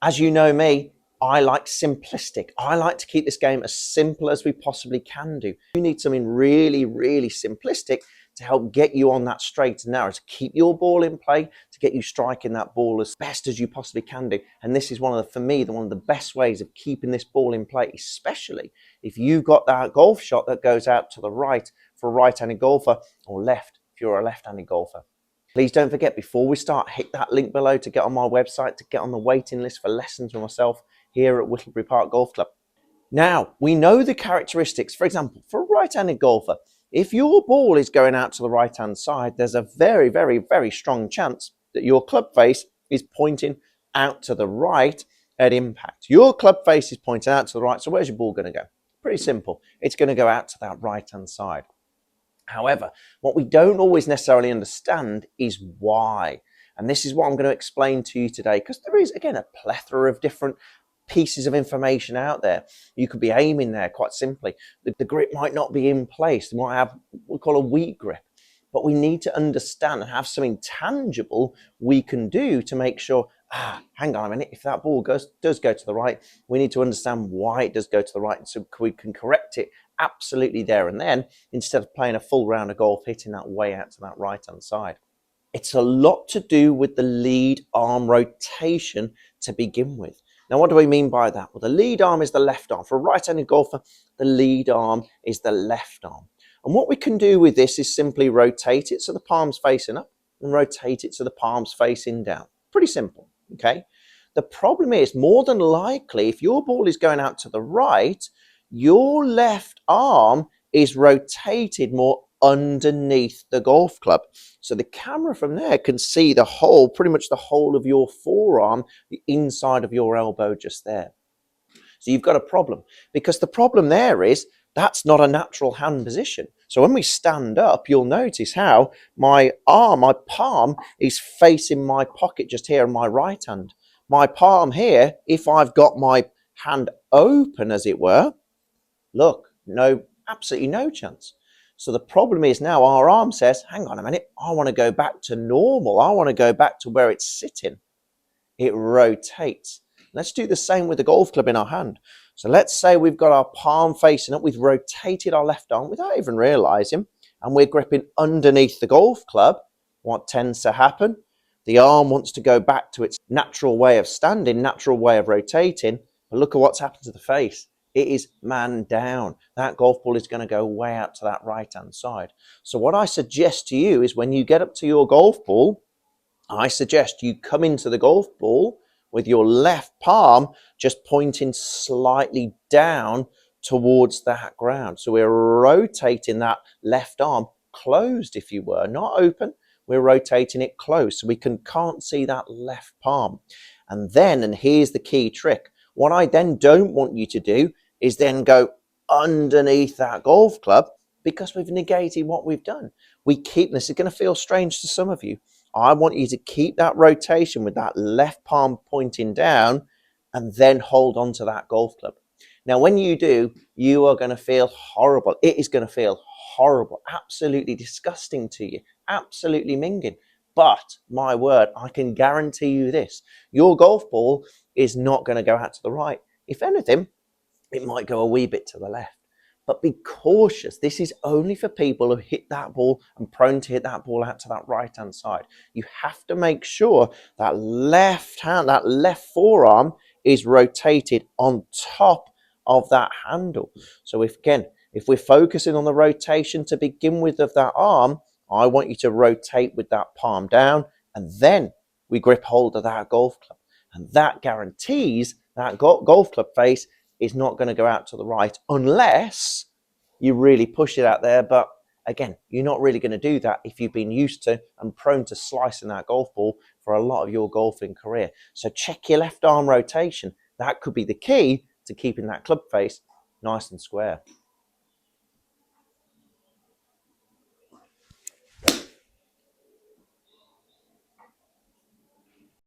As you know me, I like simplistic. I like to keep this game as simple as we possibly can do. You need something really, really simplistic to help get you on that straight and narrow, to keep your ball in play, to get you striking that ball as best as you possibly can do. And this is for me, one of the best ways of keeping this ball in play, especially if you've got that golf shot that goes out to the right for a right-handed golfer, or left if you're a left-handed golfer. Please don't forget, before we start, hit that link below to get on my website, to get on the waiting list for lessons with myself here at Whittlebury Park Golf Club. Now, we know the characteristics. For example, for a right-handed golfer, if your ball is going out to the right-hand side, there's a very, very, very strong chance that your club face is pointing out to the right at impact. Your club face is pointing out to the right, so where's your ball going to go? Pretty simple. It's going to go out to that right-hand side. However, what we don't always necessarily understand is why. And this is what I'm going to explain to you today, because there is, again, a plethora of different pieces of information out there. You could be aiming there quite simply. The grip might not be in place. They might have what we call a weak grip. But we need to understand and have something tangible we can do to make sure, hang on a minute, if that ball does go to the right, we need to understand why it does go to the right, so we can correct it absolutely there and then, instead of playing a full round of golf hitting that way out to that right hand side. It's a lot to do with the lead arm rotation to begin with. Now, what do I mean by that? Well, the lead arm is the left arm. For a right-handed golfer, the lead arm is the left arm. And what we can do with this is simply rotate it so the palm's facing up and rotate it so the palm's facing down. Pretty simple, okay? The problem is, more than likely, if your ball is going out to the right, your left arm is rotated more underneath the golf club. So the camera from there can see the whole, pretty much the whole of your forearm, the inside of your elbow just there. So you've got a problem, because the problem there is that's not a natural hand position. So when we stand up, you'll notice how my palm is facing my pocket just here in my right hand. My palm here, if I've got my hand open, as it were, look, absolutely no chance. So the problem is now our arm says, hang on a minute, I want to go back to normal. I want to go back to where it's sitting. It rotates. Let's do the same with the golf club in our hand. So let's say we've got our palm facing up. We've rotated our left arm without even realizing, and we're gripping underneath the golf club. What tends to happen? The arm wants to go back to its natural way of standing, natural way of rotating. But look at what's happened to the face. It is man down. That golf ball is going to go way out to that right-hand side. So what I suggest to you is, when you get up to your golf ball, I suggest you come into the golf ball with your left palm just pointing slightly down towards that ground. So we're rotating that left arm closed, if you were, not open. We're rotating it closed so we can't see that left palm. And here's the key trick. What I then don't want you to do is then go underneath that golf club, because we've negated what we've done. This is going to feel strange to some of you. I want you to keep that rotation with that left palm pointing down, and then hold on to that golf club. Now, when you do, you are going to feel horrible. It is going to feel horrible, absolutely disgusting to you, absolutely minging. But my word, I can guarantee you this: your golf ball is not going to go out to the right. If anything, it might go a wee bit to the left. But be cautious. This is only for people who hit that ball and prone to hit that ball out to that right-hand side. You have to make sure that left forearm is rotated on top of that handle. So if we're focusing on the rotation to begin with of that arm, I want you to rotate with that palm down, and then we grip hold of that golf club. And that guarantees that golf club face is not going to go out to the right, unless you really push it out there. But again, you're not really going to do that if you've been used to and prone to slicing that golf ball for a lot of your golfing career. So check your left arm rotation. That could be the key to keeping that club face nice and square.